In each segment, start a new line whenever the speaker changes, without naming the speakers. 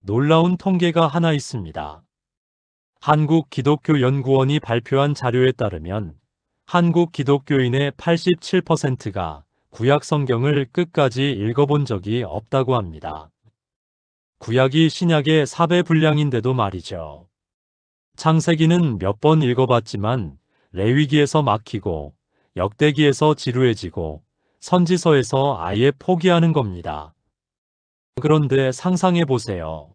놀라운 통계가 하나 있습니다. 한국기독교연구원이 발표한 자료에 따르면 한국 기독교인의 87%가 구약 성경을 끝까지 읽어본 적이 없다고 합니다. 구약이 신약의 4배 분량인데도 말이죠. 창세기는 몇 번 읽어봤지만 레위기에서 막히고 역대기에서 지루해지고 선지서에서 아예 포기하는 겁니다. 그런데 상상해 보세요.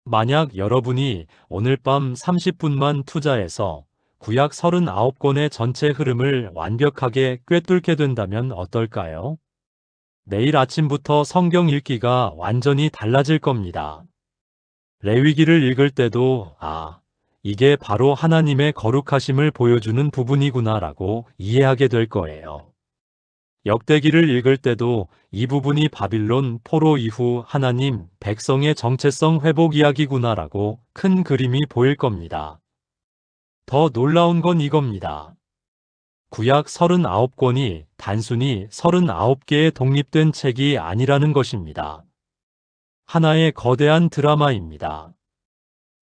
만약 여러분이 오늘 밤 30분만 투자해서 구약 39권의 전체 흐름을 완벽하게 꿰뚫게 된다면 어떨까요? 내일 아침부터 성경 읽기가 완전히 달라질 겁니다. 레위기를 읽을 때도 이게 바로 하나님의 거룩하심을 보여주는 부분이구나라고 이해하게 될 거예요. 역대기를 읽을 때도 이 부분이 바빌론 포로 이후 하나님 백성의 정체성 회복 이야기구나라고 큰 그림이 보일 겁니다. 더 놀라운 건 이겁니다. 구약 39권이 단순히 39개의 독립된 책이 아니라는 것입니다. 하나의 거대한 드라마입니다.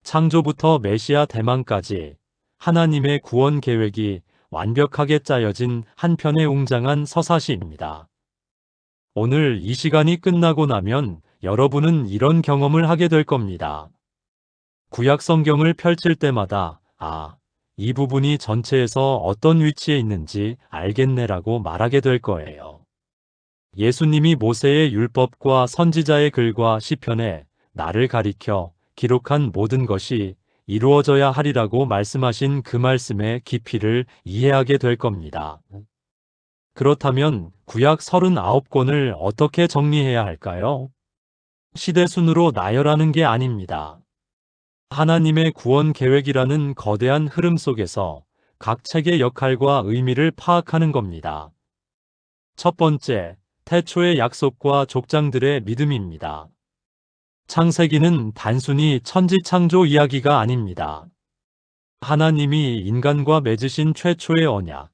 창조부터 메시아 대망까지 하나님의 구원 계획이 완벽하게 짜여진 한편의 웅장한 서사시입니다. 오늘 이 시간이 끝나고 나면 여러분은 이런 경험을 하게 될 겁니다. 구약 성경을 펼칠 때마다 이 부분이 전체에서 어떤 위치에 있는지 알겠네라고 말하게 될 거예요. 예수님이 모세의 율법과 선지자의 글과 시편에 나를 가리켜 기록한 모든 것이 이루어져야 하리라고 말씀하신 그 말씀의 깊이를 이해하게 될 겁니다. 그렇다면 구약 39권을 어떻게 정리해야 할까요? 시대순으로 나열하는 게 아닙니다. 하나님의 구원 계획이라는 거대한 흐름 속에서 각 책의 역할과 의미를 파악하는 겁니다. 첫 번째, 태초의 약속과 족장들의 믿음입니다. 창세기는 단순히 천지창조 이야기가 아닙니다. 하나님이 인간과 맺으신 최초의 언약,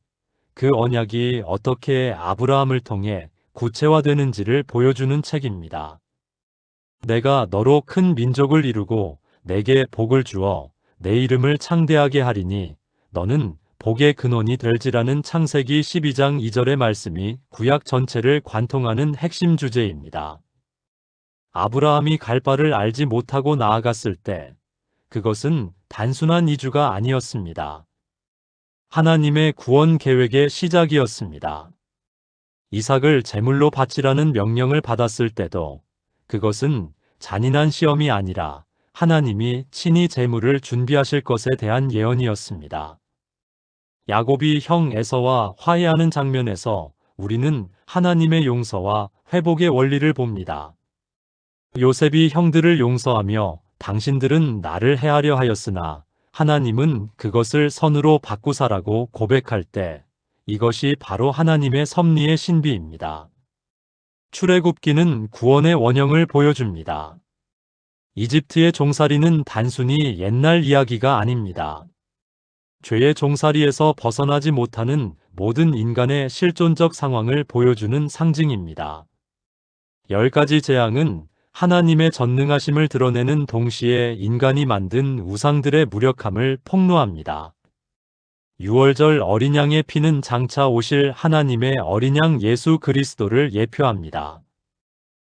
그 언약이 어떻게 아브라함을 통해 구체화되는지를 보여주는 책입니다. 내가 너로 큰 민족을 이루고 내게 복을 주어 내 이름을 창대하게 하리니 너는 복의 근원이 될지라는 창세기 12장 2절의 말씀이 구약 전체를 관통하는 핵심 주제입니다. 아브라함이 갈 바를 알지 못하고 나아갔을 때 그것은 단순한 이주가 아니었습니다. 하나님의 구원 계획의 시작이었습니다. 이삭을 제물로 바치라는 명령을 받았을 때도 그것은 잔인한 시험이 아니라 하나님이 친히 제물을 준비하실 것에 대한 예언이었습니다. 야곱이 형 에서와 화해하는 장면에서 우리는 하나님의 용서와 회복의 원리를 봅니다. 요셉이 형들을 용서하며 당신들은 나를 해하려 하였으나 하나님은 그것을 선으로 바꾸사라고 고백할 때 이것이 바로 하나님의 섭리의 신비입니다. 출애굽기는 구원의 원형을 보여줍니다. 이집트의 종살이는 단순히 옛날 이야기가 아닙니다. 죄의 종살이에서 벗어나지 못하는 모든 인간의 실존적 상황을 보여주는 상징입니다. 10가지 재앙은 하나님의 전능하심을 드러내는 동시에 인간이 만든 우상들의 무력함을 폭로합니다. 6월절 어린 양의 피는 장차 오실 하나님의 어린 양 예수 그리스도를 예표합니다.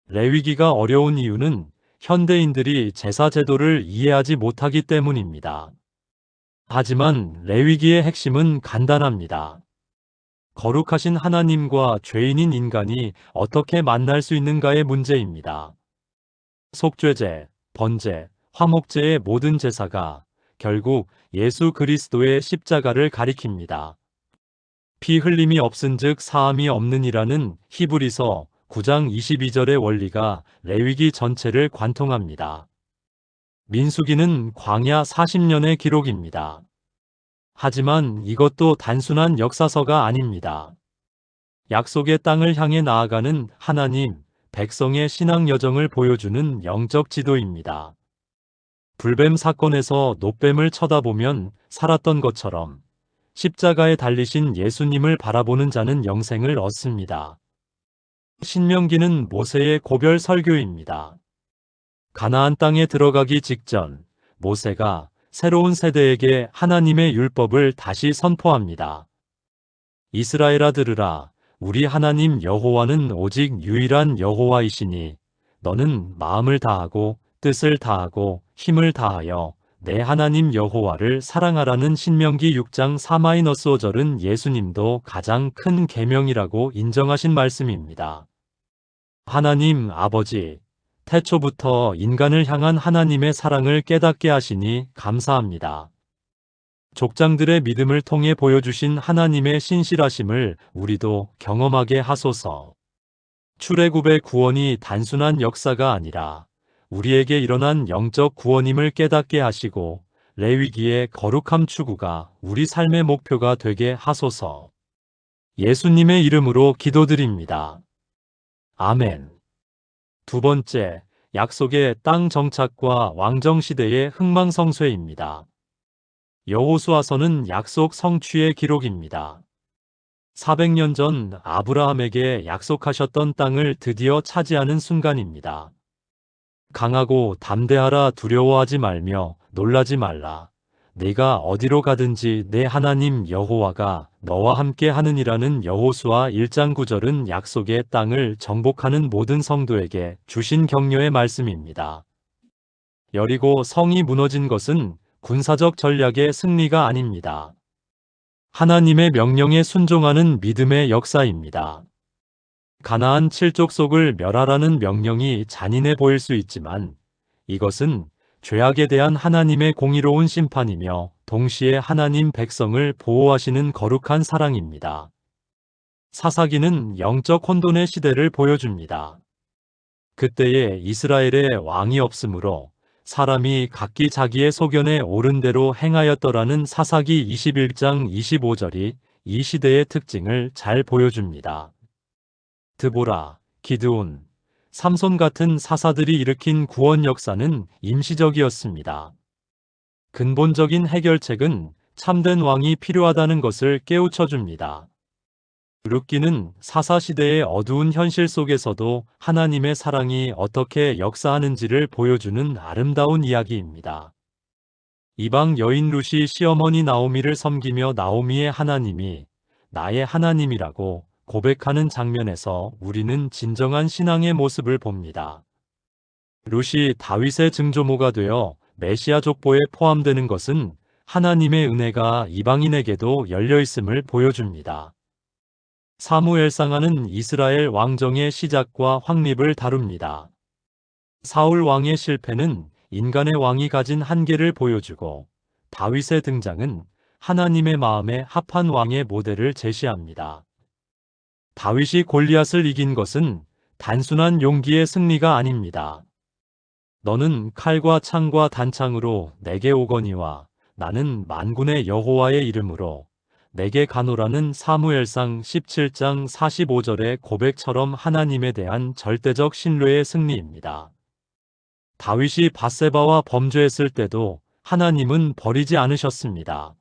레위기가 어려운 이유는 현대인들이 제사 제도를 이해하지 못하기 때문입니다. 하지만 레위기의 핵심은 간단합니다. 거룩하신 하나님과 죄인인 인간이 어떻게 만날 수 있는가의 문제입니다. 속죄제, 번제, 화목제의 모든 제사가 결국 예수 그리스도의 십자가를 가리킵니다. 피 흘림이 없은즉 사함이 없느니라는 히브리서 9장 22절의 원리가 레위기 전체를 관통합니다. 민수기는 광야 40년의 기록입니다. 하지만 이것도 단순한 역사서가 아닙니다. 약속의 땅을 향해 나아가는 하나님, 백성의 신앙 여정을 보여주는 영적 지도입니다. 불뱀 사건에서 노뱀을 쳐다보면 살았던 것처럼 십자가에 달리신 예수님을 바라보는 자는 영생을 얻습니다. 신명기는 모세의 고별 설교입니다. 가나안 땅에 들어가기 직전 모세가 새로운 세대에게 하나님의 율법을 다시 선포합니다. 이스라엘아 들으라. 우리 하나님 여호와는 오직 유일한 여호와이시니 너는 마음을 다하고 뜻을 다하고 힘을 다하여 내 하나님 여호와를 사랑하라는 신명기 6장 4-5절은 예수님도 가장 큰 계명이라고 인정하신 말씀입니다. 하나님 아버지, 태초부터 인간을 향한 하나님의 사랑을 깨닫게 하시니 감사합니다. 족장들의 믿음을 통해 보여주신 하나님의 신실하심을 우리도 경험하게 하소서. 출애굽의 구원이 단순한 역사가 아니라 우리에게 일어난 영적 구원임을 깨닫게 하시고 레위기의 거룩함 추구가 우리 삶의 목표가 되게 하소서. 예수님의 이름으로 기도드립니다. 아멘. 두 번째, 약속의 땅 정착과 왕정시대의 흥망성쇠입니다. 여호수아서는 약속 성취의 기록입니다. 400년 전 아브라함에게 약속하셨던 땅을 드디어 차지하는 순간입니다. 강하고 담대하라, 두려워하지 말며 놀라지 말라. 네가 어디로 가든지 내 하나님 여호와가 너와 함께 하느니라는 여호수아 1장 9절은 약속의 땅을 정복하는 모든 성도에게 주신 격려의 말씀입니다. 여리고 성이 무너진 것은 군사적 전략의 승리가 아닙니다. 하나님의 명령에 순종하는 믿음의 역사입니다. 가나안 7족속을 멸하라는 명령이 잔인해 보일 수 있지만 이것은 죄악에 대한 하나님의 공의로운 심판이며 동시에 하나님 백성을 보호하시는 거룩한 사랑입니다. 사사기는 영적 혼돈의 시대를 보여줍니다. 그때에 이스라엘에 왕이 없으므로 사람이 각기 자기의 소견에 옳은 대로 행하였더라는 사사기 21장 25절이 이 시대의 특징을 잘 보여줍니다. 드보라, 기드온, 삼손 같은 사사들이 일으킨 구원 역사는 임시적이었습니다. 근본적인 해결책은 참된 왕이 필요하다는 것을 깨우쳐줍니다. 룻기는 사사시대의 어두운 현실 속에서도 하나님의 사랑이 어떻게 역사하는지를 보여주는 아름다운 이야기입니다. 이방 여인 룻이 시어머니 나오미를 섬기며 나오미의 하나님이 나의 하나님이라고 고백하는 장면에서 우리는 진정한 신앙의 모습을 봅니다. 룻이 다윗의 증조모가 되어 메시아 족보에 포함되는 것은 하나님의 은혜가 이방인에게도 열려있음을 보여줍니다. 사무엘상하는 이스라엘 왕정의 시작과 확립을 다룹니다. 사울 왕의 실패는 인간의 왕이 가진 한계를 보여주고 다윗의 등장은 하나님의 마음에 합한 왕의 모델을 제시합니다. 다윗이 골리앗을 이긴 것은 단순한 용기의 승리가 아닙니다. 너는 칼과 창과 단창으로 내게 오거니와 나는 만군의 여호와의 이름으로 내게 가노라는 사무엘상 17장 45절의 고백처럼 하나님에 대한 절대적 신뢰의 승리입니다. 다윗이 밧세바와 범죄했을 때도 하나님은 버리지 않으셨습니다.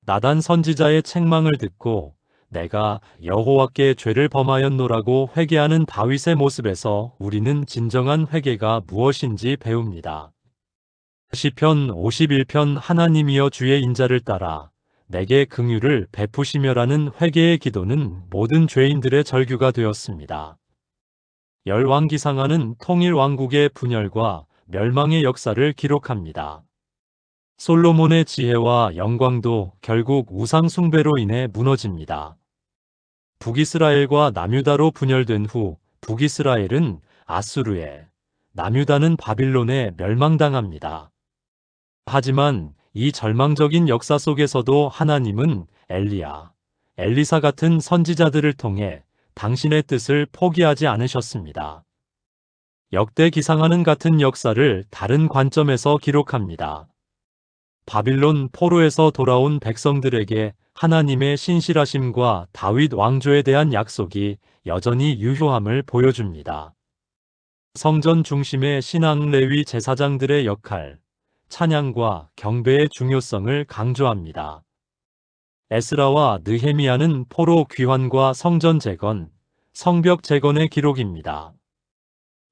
나단 선지자의 책망을 듣고 내가 여호와께 죄를 범하였노라고 회개하는 다윗의 모습에서 우리는 진정한 회개가 무엇인지 배웁니다. 시편 51편 하나님이여 주의 인자를 따라 내게 긍휼을 베푸시며라는 회개의 기도는 모든 죄인들의 절규가 되었습니다. 열왕기상하는 통일 왕국의 분열과 멸망의 역사를 기록합니다. 솔로몬의 지혜와 영광도 결국 우상 숭배로 인해 무너집니다. 북이스라엘과 남유다로 분열된 후 북이스라엘은 아수르에, 남유다는 바빌론에 멸망당합니다. 하지만 이 절망적인 역사 속에서도 하나님은 엘리야, 엘리사 같은 선지자들을 통해 당신의 뜻을 포기하지 않으셨습니다. 역대 기상하는 같은 역사를 다른 관점에서 기록합니다. 바빌론 포로에서 돌아온 백성들에게 하나님의 신실하심과 다윗 왕조에 대한 약속이 여전히 유효함을 보여줍니다. 성전 중심의 신앙 레위 제사장들의 역할, 찬양과 경배의 중요성을 강조합니다. 에스라와 느헤미야는 포로 귀환과 성전 재건, 성벽 재건의 기록입니다.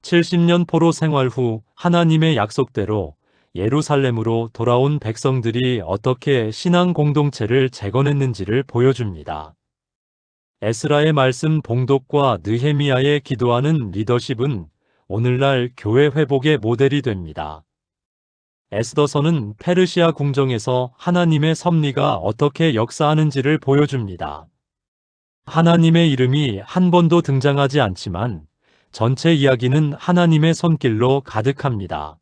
70년 포로 생활 후 하나님의 약속대로 예루살렘으로 돌아온 백성들이 어떻게 신앙 공동체를 재건했는지를 보여줍니다. 에스라의 말씀 봉독과 느헤미야의 기도하는 리더십은 오늘날 교회 회복의 모델이 됩니다. 에스더서는 페르시아 궁정에서 하나님의 섭리가 어떻게 역사하는지를 보여줍니다. 하나님의 이름이 한 번도 등장하지 않지만 전체 이야기는 하나님의 손길로 가득합니다.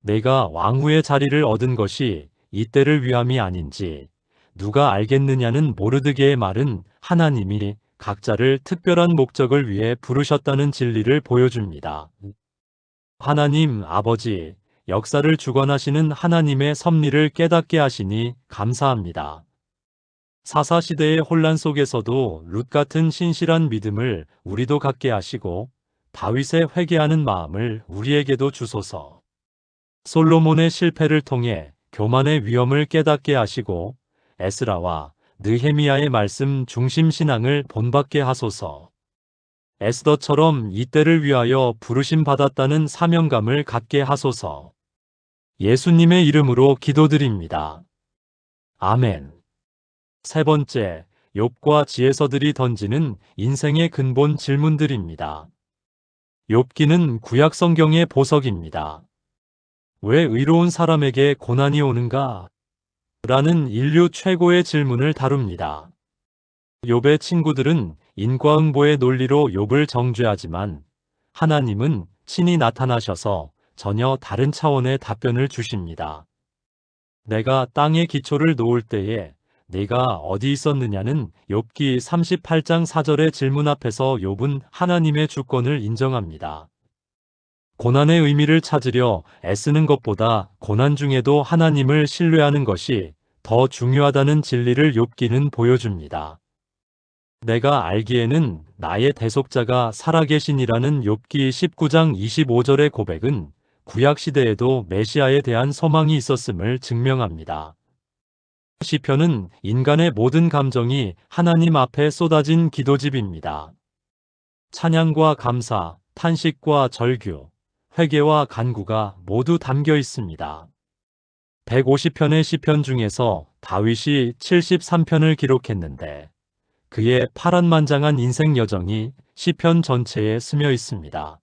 내가 왕후의 자리를 얻은 것이 이때를 위함이 아닌지 누가 알겠느냐는 모르드게의 말은 하나님이 각자를 특별한 목적을 위해 부르셨다는 진리를 보여줍니다. 하나님 아버지, 역사를 주관하시는 하나님의 섭리를 깨닫게 하시니 감사합니다. 사사시대의 혼란 속에서도 룻 같은 신실한 믿음을 우리도 갖게 하시고 다윗의 회개하는 마음을 우리에게도 주소서. 솔로몬의 실패를 통해 교만의 위험을 깨닫게 하시고 에스라와 느헤미야의 말씀 중심 신앙을 본받게 하소서. 에스더처럼 이때를 위하여 부르심 받았다는 사명감을 갖게 하소서. 예수님의 이름으로 기도드립니다. 아멘. 세 번째, 욥과 지혜서들이 던지는 인생의 근본 질문들입니다. 욥기는 구약 성경의 보석입니다. 왜 의로운 사람에게 고난이 오는가? 라는 인류 최고의 질문을 다룹니다. 욥의 친구들은 인과응보의 논리로 욥을 정죄하지만 하나님은 친히 나타나셔서 전혀 다른 차원의 답변을 주십니다. 내가 땅의 기초를 놓을 때에 네가 어디 있었느냐는 욥기 38장 4절의 질문 앞에서 욥은 하나님의 주권을 인정합니다. 고난의 의미를 찾으려 애쓰는 것보다 고난 중에도 하나님을 신뢰하는 것이 더 중요하다는 진리를 욥기는 보여줍니다. 내가 알기에는 나의 대속자가 살아계시니라는 욥기 19장 25절의 고백은 구약시대에도 메시아에 대한 소망이 있었음을 증명합니다. 시편은 인간의 모든 감정이 하나님 앞에 쏟아진 기도집입니다. 찬양과 감사, 탄식과 절규, 회개와 간구가 모두 담겨 있습니다. 150편의 시편 중에서 다윗이 73편을 기록했는데 그의 파란만장한 인생 여정이 시편 전체에 스며 있습니다.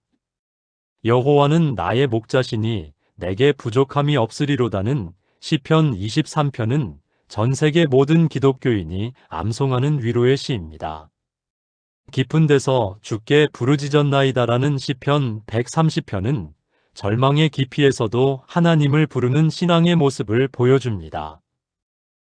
여호와는 나의 목자시니 내게 부족함이 없으리로다는 시편 23편은 전 세계 모든 기독교인이 암송하는 위로의 시입니다. 깊은 데서 주께 부르짖었나이다라는 시편 130편은 절망의 깊이에서도 하나님을 부르는 신앙의 모습을 보여줍니다.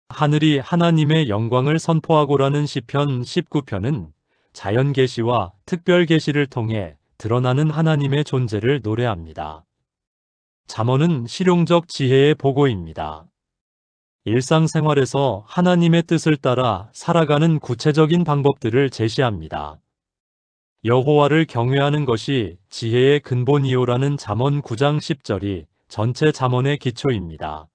하늘이 하나님의 영광을 선포하고라는 시편 19편은 자연 계시와 특별 계시를 통해 드러나는 하나님의 존재를 노래합니다. 잠언은 실용적 지혜의 보고입니다. 일상생활에서 하나님의 뜻을 따라 살아가는 구체적인 방법들을 제시합니다. 여호와를 경외하는 것이 지혜의 근본이요라는 잠언 9장 10절이 전체 잠언의 기초입니다.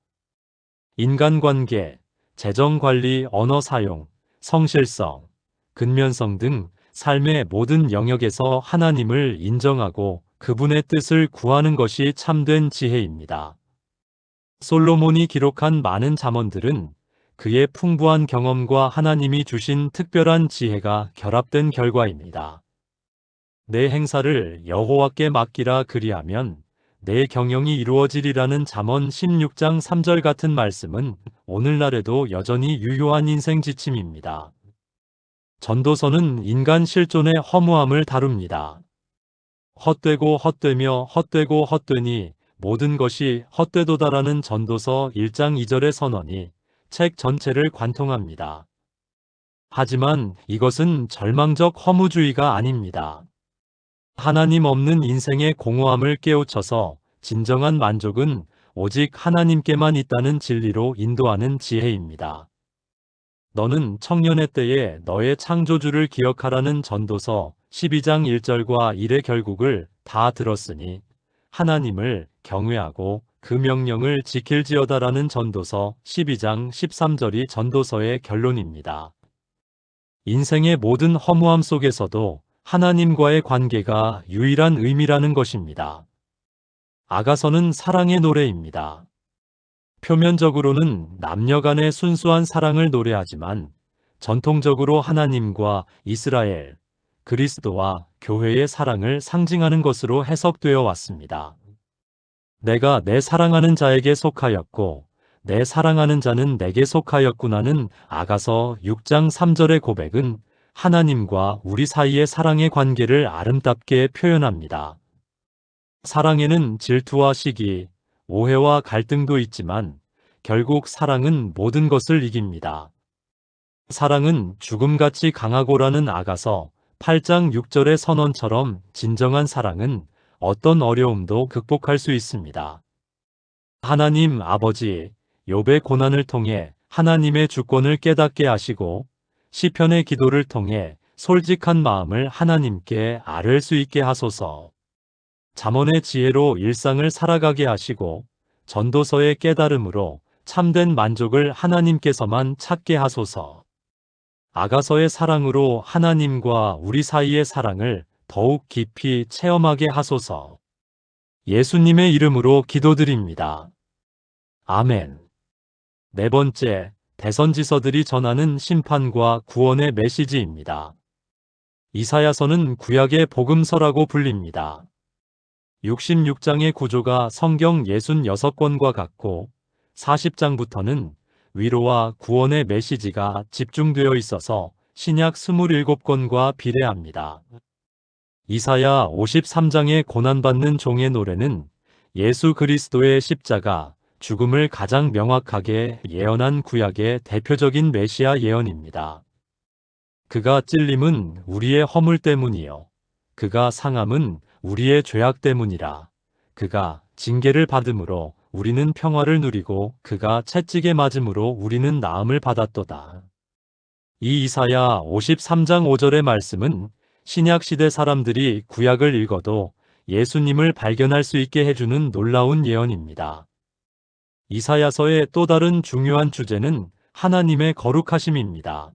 인간관계, 재정관리, 언어 사용, 성실성, 근면성 등 삶의 모든 영역에서 하나님을 인정하고 그분의 뜻을 구하는 것이 참된 지혜입니다. 솔로몬이 기록한 많은 잠언들은 그의 풍부한 경험과 하나님이 주신 특별한 지혜가 결합된 결과입니다. 내 행사를 여호와께 맡기라 그리하면 내 경영이 이루어지리라는 잠언 16장 3절 같은 말씀은 오늘날에도 여전히 유효한 인생 지침입니다. 전도서는 인간 실존의 허무함을 다룹니다. 헛되고 헛되며 헛되고 헛되니 모든 것이 헛되도다라는 전도서 1장 2절의 선언이 책 전체를 관통합니다. 하지만 이것은 절망적 허무주의가 아닙니다. 하나님 없는 인생의 공허함을 깨우쳐서 진정한 만족은 오직 하나님께만 있다는 진리로 인도하는 지혜입니다. 너는 청년의 때에 너의 창조주를 기억하라는 전도서 12장 1절과 1의 결국을 다 들었으니 하나님을 경외하고 그 명령을 지킬지어다라는 전도서 12장 13절이 전도서의 결론입니다. 인생의 모든 허무함 속에서도 하나님과의 관계가 유일한 의미라는 것입니다. 아가서는 사랑의 노래입니다. 표면적으로는 남녀 간의 순수한 사랑을 노래하지만 전통적으로 하나님과 이스라엘, 그리스도와 교회의 사랑을 상징하는 것으로 해석되어 왔습니다. 내가 내 사랑하는 자에게 속하였고 내 사랑하는 자는 내게 속하였구나는 아가서 6장 3절의 고백은 하나님과 우리 사이의 사랑의 관계를 아름답게 표현합니다. 사랑에는 질투와 시기, 오해와 갈등도 있지만 결국 사랑은 모든 것을 이깁니다. 사랑은 죽음같이 강하고라는 아가서 8장 6절의 선언처럼 진정한 사랑은 어떤 어려움도 극복할 수 있습니다. 하나님 아버지, 욥의 고난을 통해 하나님의 주권을 깨닫게 하시고 시편의 기도를 통해 솔직한 마음을 하나님께 아뢰 수 있게 하소서. 잠언의 지혜로 일상을 살아가게 하시고 전도서의 깨달음으로 참된 만족을 하나님께서만 찾게 하소서. 아가서의 사랑으로 하나님과 우리 사이의 사랑을 더욱 깊이 체험하게 하소서. 예수님의 이름으로 기도드립니다. 아멘. 네 번째, 대선지서들이 전하는 심판과 구원의 메시지입니다. 이사야서는 구약의 복음서라고 불립니다. 66장의 구조가 성경 66권과 같고 40장부터는 위로와 구원의 메시지가 집중되어 있어서 신약 27권과 비례합니다. 이사야 53장의 고난받는 종의 노래는 예수 그리스도의 십자가, 죽음을 가장 명확하게 예언한 구약의 대표적인 메시아 예언입니다. 그가 찔림은 우리의 허물 때문이요. 그가 상함은 우리의 죄악 때문이라. 그가 징계를 받음으로 우리는 평화를 누리고 그가 채찍에 맞음으로 우리는 나음을 받았도다. 이 이사야 53장 5절의 말씀은 신약시대 사람들이 구약을 읽어도 예수님을 발견할 수 있게 해주는 놀라운 예언입니다. 이사야서의 또 다른 중요한 주제는 하나님의 거룩하심입니다.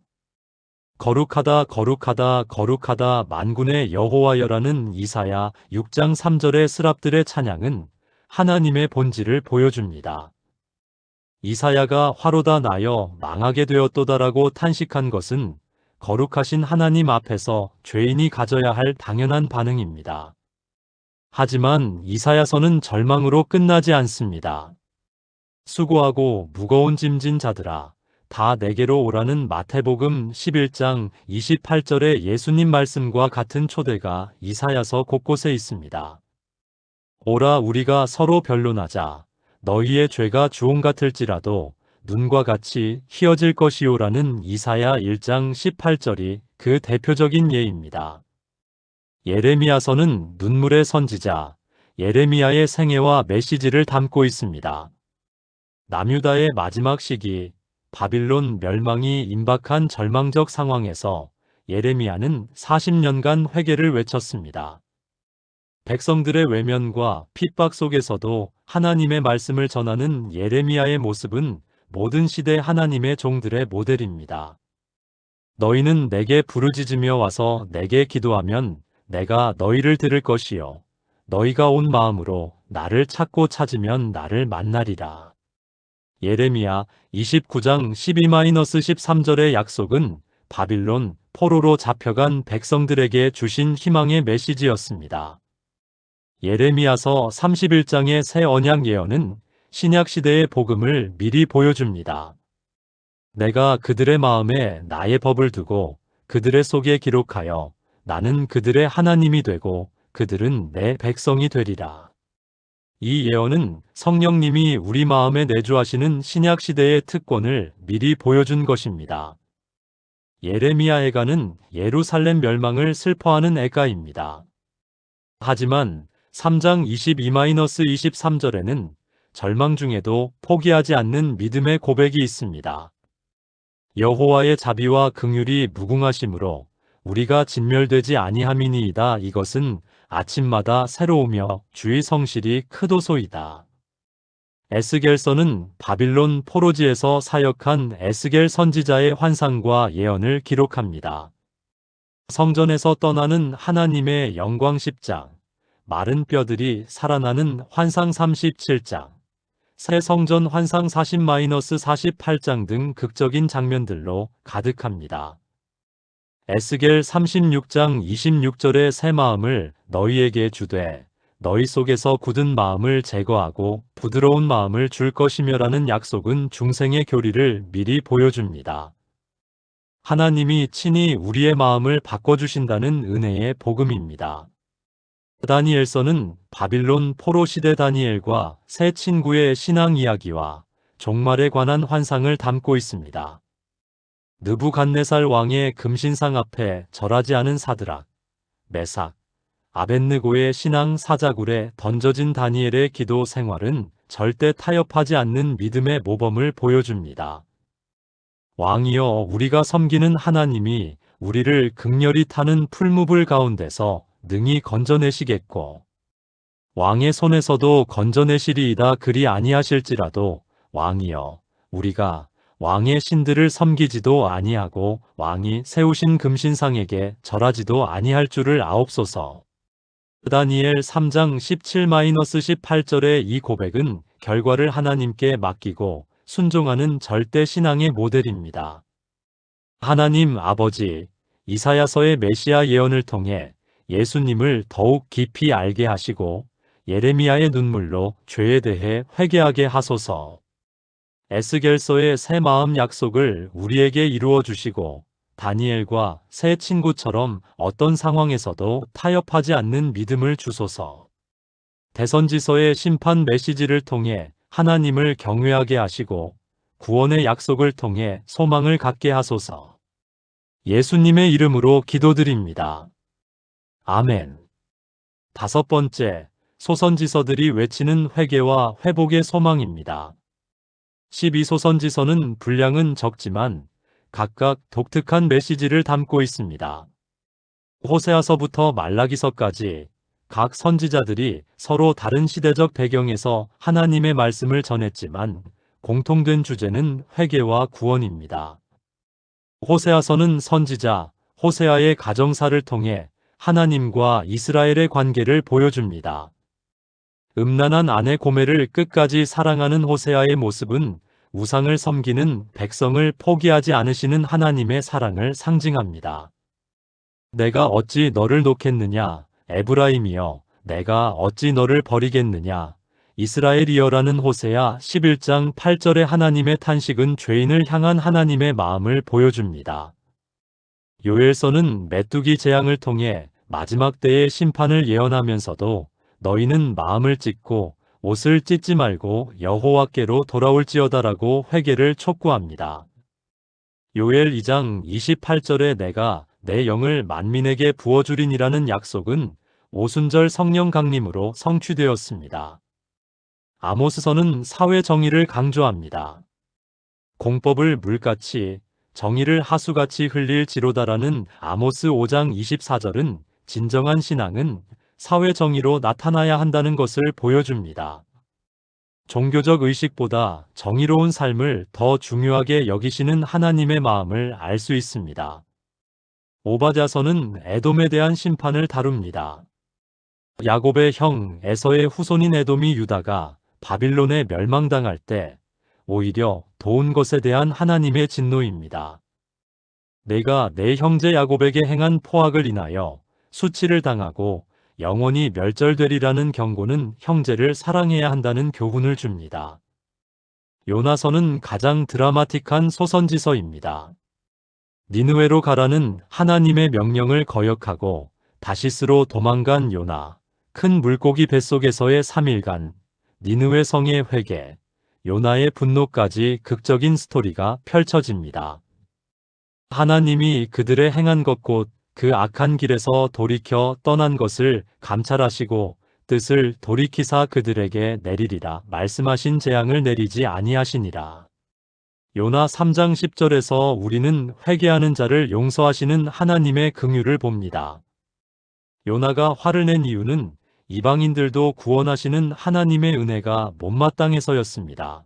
거룩하다 거룩하다 거룩하다 만군의 여호와여라는 이사야 6장 3절의 스랍들의 찬양은 하나님의 본질을 보여줍니다. 이사야가 화로다 나여 망하게 되었도다라고 탄식한 것은 거룩하신 하나님 앞에서 죄인이 가져야 할 당연한 반응입니다. 하지만 이사야서는 절망으로 끝나지 않습니다. 수고하고 무거운 짐진 자들아, 다 내게로 오라는 마태복음 11장 28절의 예수님 말씀과 같은 초대가 이사야서 곳곳에 있습니다. 오라 우리가 서로 변론하자. 너희의 죄가 주홍 같을지라도 눈과 같이 희어질 것이오라는 이사야 1장 18절이 그 대표적인 예입니다. 예레미야서는 눈물의 선지자, 예레미야의 생애와 메시지를 담고 있습니다. 남유다의 마지막 시기, 바빌론 멸망이 임박한 절망적 상황에서 예레미야는 40년간 회개를 외쳤습니다. 백성들의 외면과 핍박 속에서도 하나님의 말씀을 전하는 예레미야의 모습은 모든 시대 하나님의 종들의 모델입니다. 너희는 내게 부르짖으며 와서 내게 기도하면 내가 너희를 들을 것이요. 너희가 온 마음으로 나를 찾고 찾으면 나를 만나리라. 예레미야 29장 12-13절의 약속은 바빌론 포로로 잡혀간 백성들에게 주신 희망의 메시지였습니다. 예레미야서 31장의 새 언약 예언은 신약시대의 복음을 미리 보여줍니다. 내가 그들의 마음에 나의 법을 두고 그들의 속에 기록하여 나는 그들의 하나님이 되고 그들은 내 백성이 되리라. 이 예언은 성령님이 우리 마음에 내주하시는 신약시대의 특권을 미리 보여준 것입니다. 예레미야 애가는 예루살렘 멸망을 슬퍼하는 애가입니다. 하지만 3장 22-23절에는 절망 중에도 포기하지 않는 믿음의 고백이 있습니다. 여호와의 자비와 긍휼이 무궁하심으로 우리가 진멸되지 아니함이니이다. 이것은 아침마다 새로우며 주의 성실이 크도소이다. 에스겔서는 바빌론 포로지에서 사역한 에스겔 선지자의 환상과 예언을 기록합니다. 성전에서 떠나는 하나님의 영광 10장, 마른 뼈들이 살아나는 환상 37장, 새 성전 환상 40-48장 등 극적인 장면들로 가득합니다. 에스겔 36장 26절의 새 마음을 너희에게 주되 너희 속에서 굳은 마음을 제거하고 부드러운 마음을 줄 것이며라는 약속은 중생의 교리를 미리 보여줍니다. 하나님이 친히 우리의 마음을 바꿔주신다는 은혜의 복음입니다. 다니엘서는 바빌론 포로 시대 다니엘과 새 친구의 신앙 이야기와 종말에 관한 환상을 담고 있습니다. 느부갓네살 왕의 금신상 앞에 절하지 않은 사드락, 메삭, 아벳느고의 신앙 사자굴에 던져진 다니엘의 기도 생활은 절대 타협하지 않는 믿음의 모범을 보여줍니다. 왕이여, 우리가 섬기는 하나님이 우리를 극렬히 타는 풀무불 가운데서 능히 건져내시겠고 왕의 손에서도 건져내시리이다. 그리 아니하실지라도 왕이여, 우리가 왕의 신들을 섬기지도 아니하고 왕이 세우신 금신상에게 절하지도 아니할 줄을 아옵소서. 다니엘 3장 17-18절의 이 고백은 결과를 하나님께 맡기고 순종하는 절대 신앙의 모델입니다. 하나님 아버지, 이사야서의 메시아 예언을 통해 예수님을 더욱 깊이 알게 하시고 예레미야의 눈물로 죄에 대해 회개하게 하소서. 에스겔서의 새 마음 약속을 우리에게 이루어 주시고 다니엘과 새 친구처럼 어떤 상황에서도 타협하지 않는 믿음을 주소서. 대선지서의 심판 메시지를 통해 하나님을 경외하게 하시고 구원의 약속을 통해 소망을 갖게 하소서. 예수님의 이름으로 기도드립니다. 아멘. 5번째, 소선지서들이 외치는 회개와 회복의 소망입니다. 12소선지서는 분량은 적지만 각각 독특한 메시지를 담고 있습니다. 호세아서부터 말라기서까지 각 선지자들이 서로 다른 시대적 배경에서 하나님의 말씀을 전했지만 공통된 주제는 회개와 구원입니다. 호세아서는 선지자 호세아의 가정사를 통해 하나님과 이스라엘의 관계를 보여줍니다. 음란한 아내 고멜을 끝까지 사랑하는 호세아의 모습은 우상을 섬기는 백성을 포기하지 않으시는 하나님의 사랑을 상징합니다. 내가 어찌 너를 놓겠느냐, 에브라임이여, 내가 어찌 너를 버리겠느냐, 이스라엘이여라는 호세아 11장 8절의 하나님의 탄식은 죄인을 향한 하나님의 마음을 보여줍니다. 요엘서는 메뚜기 재앙을 통해 마지막 때의 심판을 예언하면서도 너희는 마음을 찢고 옷을 찢지 말고 여호와께로 돌아올지어다라고 회개를 촉구합니다. 요엘 2장 28절에 내가 내 영을 만민에게 부어주리니라는 약속은 오순절 성령 강림으로 성취되었습니다. 아모스서는 사회 정의를 강조합니다. 공법을 물같이 정의를 하수같이 흘릴지로다라는 아모스 5장 24절은 진정한 신앙은 사회 정의로 나타나야 한다는 것을 보여줍니다. 종교적 의식보다 정의로운 삶을 더 중요하게 여기시는 하나님의 마음을 알 수 있습니다. 오바댜서는 에돔에 대한 심판을 다룹니다. 야곱의 형 에서의 후손인 에돔이 유다가 바빌론에 멸망당할 때 오히려 도운 것에 대한 하나님의 진노입니다. 내가 내 형제 야곱에게 행한 포악을 인하여 수치를 당하고 영원히 멸절되리라는 경고는 형제를 사랑해야 한다는 교훈을 줍니다. 요나서는 가장 드라마틱한 소선지서입니다. 니느웨로 가라는 하나님의 명령을 거역하고 다시스로 도망간 요나, 큰 물고기 뱃속에서의 3일간, 니느웨 성의 회개, 요나의 분노까지 극적인 스토리가 펼쳐집니다. 하나님이 그들의 행한 것 곧 그 악한 길에서 돌이켜 떠난 것을 감찰하시고 뜻을 돌이키사 그들에게 내리리라 말씀하신 재앙을 내리지 아니하시니라. 요나 3장 10절에서 우리는 회개하는 자를 용서하시는 하나님의 긍휼을 봅니다. 요나가 화를 낸 이유는 이방인들도 구원하시는 하나님의 은혜가 못마땅해서였습니다.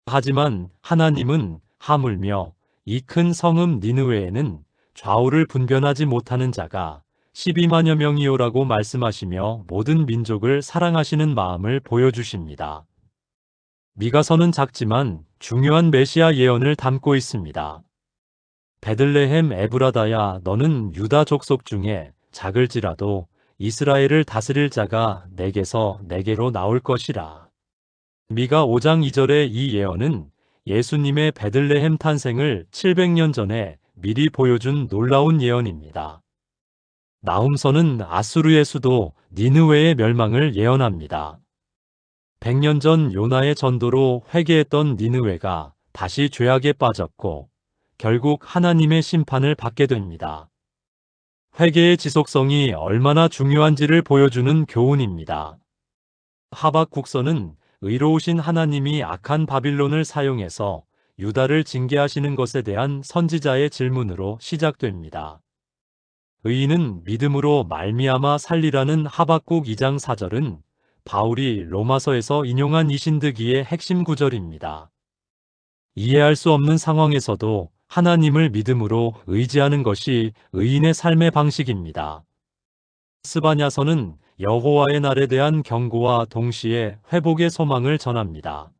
하지만 하나님은 하물며 이 큰 성읍 니느웨에는 좌우를 분별하지 못하는 자가 12만여 명이요라고 말씀하시며 모든 민족을 사랑하시는 마음을 보여주십니다. 미가서는 작지만 중요한 메시아 예언을 담고 있습니다. 베들레헴 에브라다야, 너는 유다 족속 중에 작을지라도 이스라엘을 다스릴 자가 내게서 내게로 나올 것이라. 미가 5장 2절의 이 예언은 예수님의 베들레헴 탄생을 700년 전에 미리 보여준 놀라운 예언입니다. 나훔서는 아수르의 수도 니느웨의 멸망을 예언합니다. 100년 전 요나의 전도로 회개했던 니느웨가 다시 죄악에 빠졌고 결국 하나님의 심판을 받게 됩니다. 회개의 지속성이 얼마나 중요한지를 보여주는 교훈입니다. 하박국서는 의로우신 하나님이 악한 바빌론을 사용해서 유다를 징계하시는 것에 대한 선지자의 질문으로 시작됩니다. 의인은 믿음으로 말미암아 살리라는 하박국 2장 4절은 바울이 로마서에서 인용한 이신득이의 핵심 구절입니다. 이해할 수 없는 상황에서도 하나님을 믿음으로 의지하는 것이 의인의 삶의 방식입니다. 스바냐서는 여호와의 날에 대한 경고와 동시에 회복의 소망을 전합니다.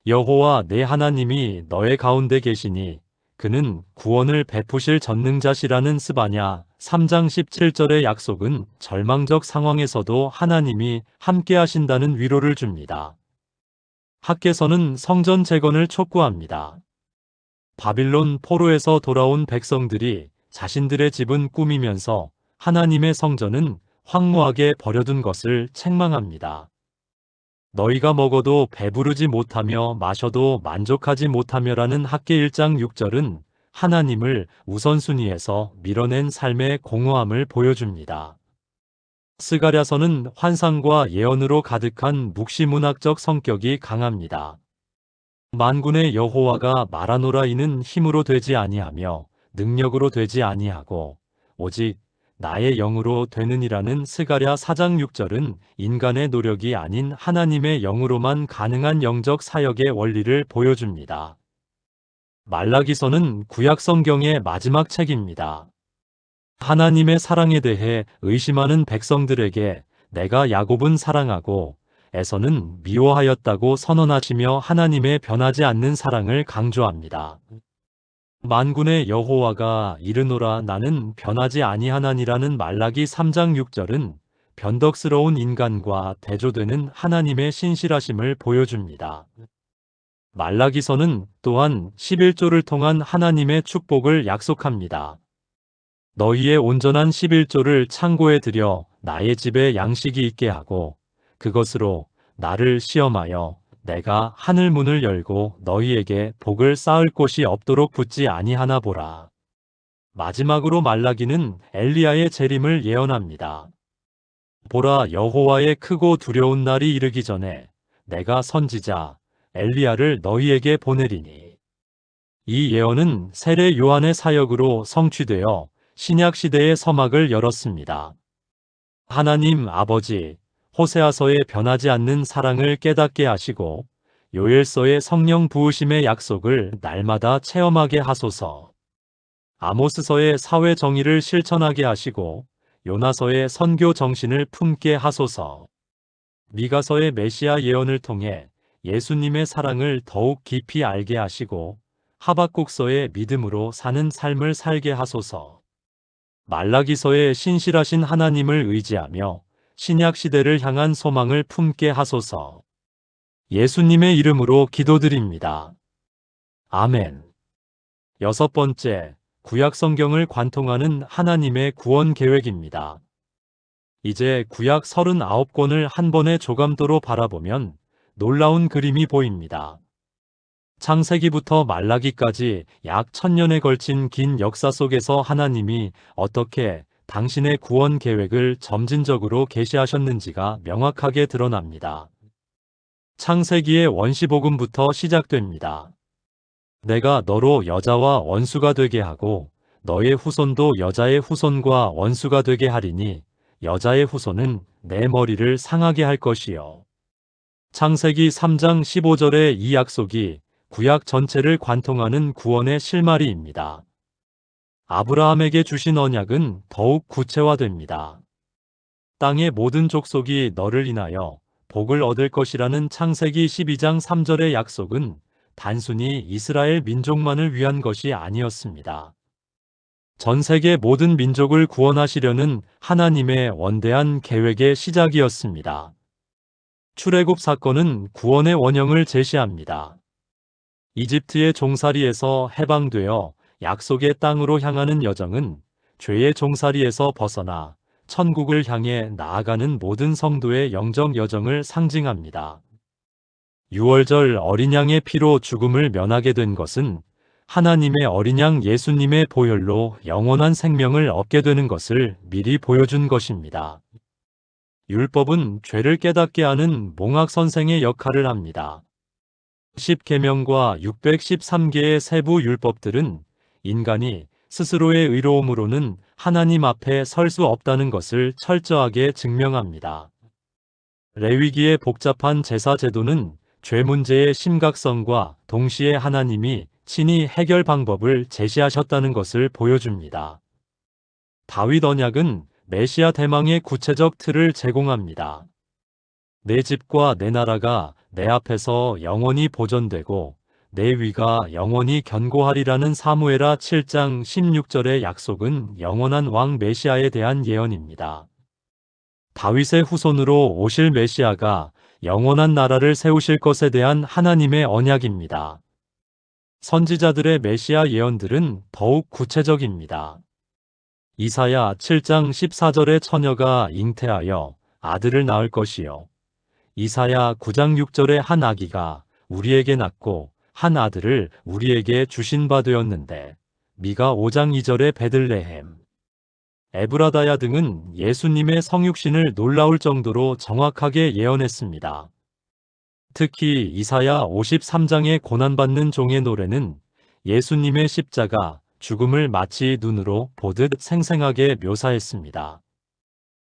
여호와 내 하나님이 너의 가운데 계시니 그는 구원을 베푸실 전능자시라는 스바냐 3장 17절의 약속은 절망적 상황에서도 하나님이 함께 하신다는 위로를 줍니다. 학개서는 성전 재건을 촉구합니다. 바빌론 포로에서 돌아온 백성들이 자신들의 집은 꾸미면서 하나님의 성전은 황무하게 버려둔 것을 책망합니다. 너희가 먹어도 배부르지 못하며 마셔도 만족하지 못하며라는 학개 1장 6절은 하나님을 우선순위에서 밀어낸 삶의 공허함을 보여줍니다. 스가랴서는 환상과 예언으로 가득한 묵시문학적 성격이 강합니다. 만군의 여호와가 말하노라, 이는 힘으로 되지 아니하며 능력으로 되지 아니하고 오직 나의 영으로 되느니라는 스가랴 4장 6절은 인간의 노력이 아닌 하나님의 영으로만 가능한 영적 사역의 원리를 보여줍니다. 말라기서는 구약 성경의 마지막 책입니다. 하나님의 사랑에 대해 의심하는 백성들에게 내가 야곱은 사랑하고 에서는 미워하였다고 선언하시며 하나님의 변하지 않는 사랑을 강조합니다. 만군의 여호와가 이르노라, 나는 변하지 아니하나니라는 말라기 3장 6절은 변덕스러운 인간과 대조되는 하나님의 신실하심을 보여줍니다. 말라기서는 또한 11조를 통한 하나님의 축복을 약속합니다. 너희의 온전한 11조를 창고에 들여 나의 집에 양식이 있게 하고 그것으로 나를 시험하여 내가 하늘 문을 열고 너희에게 복을 쌓을 곳이 없도록 붙지 아니하나 보라. 마지막으로 말라기는 엘리야의 재림을 예언합니다. 보라, 여호와의 크고 두려운 날이 이르기 전에 내가 선지자 엘리야를 너희에게 보내리니. 이 예언은 세례 요한의 사역으로 성취되어 신약 시대의 서막을 열었습니다. 하나님 아버지, 호세아서의 변하지 않는 사랑을 깨닫게 하시고 요엘서의 성령 부으심의 약속을 날마다 체험하게 하소서. 아모스서의 사회 정의를 실천하게 하시고 요나서의 선교 정신을 품게 하소서. 미가서의 메시아 예언을 통해 예수님의 사랑을 더욱 깊이 알게 하시고 하박국서의 믿음으로 사는 삶을 살게 하소서. 말라기서의 신실하신 하나님을 의지하며 신약 시대를 향한 소망을 품게 하소서. 예수님의 이름으로 기도드립니다. 아멘. 6번째, 구약 성경을 관통하는 하나님의 구원 계획입니다. 이제 구약 39권을 한 번의 조감도로 바라보면 놀라운 그림이 보입니다. 창세기부터 말라기까지 약 1000년에 걸친 긴 역사 속에서 하나님이 어떻게 당신의 구원 계획을 점진적으로 계시하셨는지가 명확하게 드러납니다. 창세기의 원시복음부터 시작됩니다. 내가 너로 여자와 원수가 되게 하고 너의 후손도 여자의 후손과 원수가 되게 하리니 여자의 후손은 내 머리를 상하게 할 것이요. 창세기 3장 15절의 이 약속이 구약 전체를 관통하는 구원의 실마리입니다. 아브라함에게 주신 언약은 더욱 구체화됩니다. 땅의 모든 족속이 너를 인하여 복을 얻을 것이라는 창세기 12장 3절의 약속은 단순히 이스라엘 민족만을 위한 것이 아니었습니다. 전 세계 모든 민족을 구원하시려는 하나님의 원대한 계획의 시작이었습니다. 출애굽 사건은 구원의 원형을 제시합니다. 이집트의 종살이에서 해방되어 약속의 땅으로 향하는 여정은 죄의 종살이에서 벗어나 천국을 향해 나아가는 모든 성도의 영적 여정을 상징합니다. 유월절 어린 양의 피로 죽음을 면하게 된 것은 하나님의 어린 양 예수님의 보혈로 영원한 생명을 얻게 되는 것을 미리 보여준 것입니다. 율법은 죄를 깨닫게 하는 몽학 선생의 역할을 합니다. 10계명과 613개의 세부 율법들은 인간이 스스로의 의로움으로는 하나님 앞에 설 수 없다는 것을 철저하게 증명합니다. 레위기의 복잡한 제사 제도는 죄 문제의 심각성과 동시에 하나님이 친히 해결 방법을 제시하셨다는 것을 보여줍니다. 다윗 언약은 메시아 대망의 구체적 틀을 제공합니다. 내 집과 내 나라가 내 앞에서 영원히 보존되고 내 위가 영원히 견고하리라는 사무엘하 7장 16절의 약속은 영원한 왕 메시아에 대한 예언입니다. 다윗의 후손으로 오실 메시아가 영원한 나라를 세우실 것에 대한 하나님의 언약입니다. 선지자들의 메시아 예언들은 더욱 구체적입니다. 이사야 7장 14절의 처녀가 잉태하여 아들을 낳을 것이요. 이사야 9장 6절의 한 아기가 우리에게 낳고 한 아들을 우리에게 주신 바 되었는데 미가 5장 2절의 베들레헴. 에브라다야 등은 예수님의 성육신을 놀라울 정도로 정확하게 예언했습니다. 특히 이사야 53장의 고난받는 종의 노래는 예수님의 십자가, 죽음을 마치 눈으로 보듯 생생하게 묘사했습니다.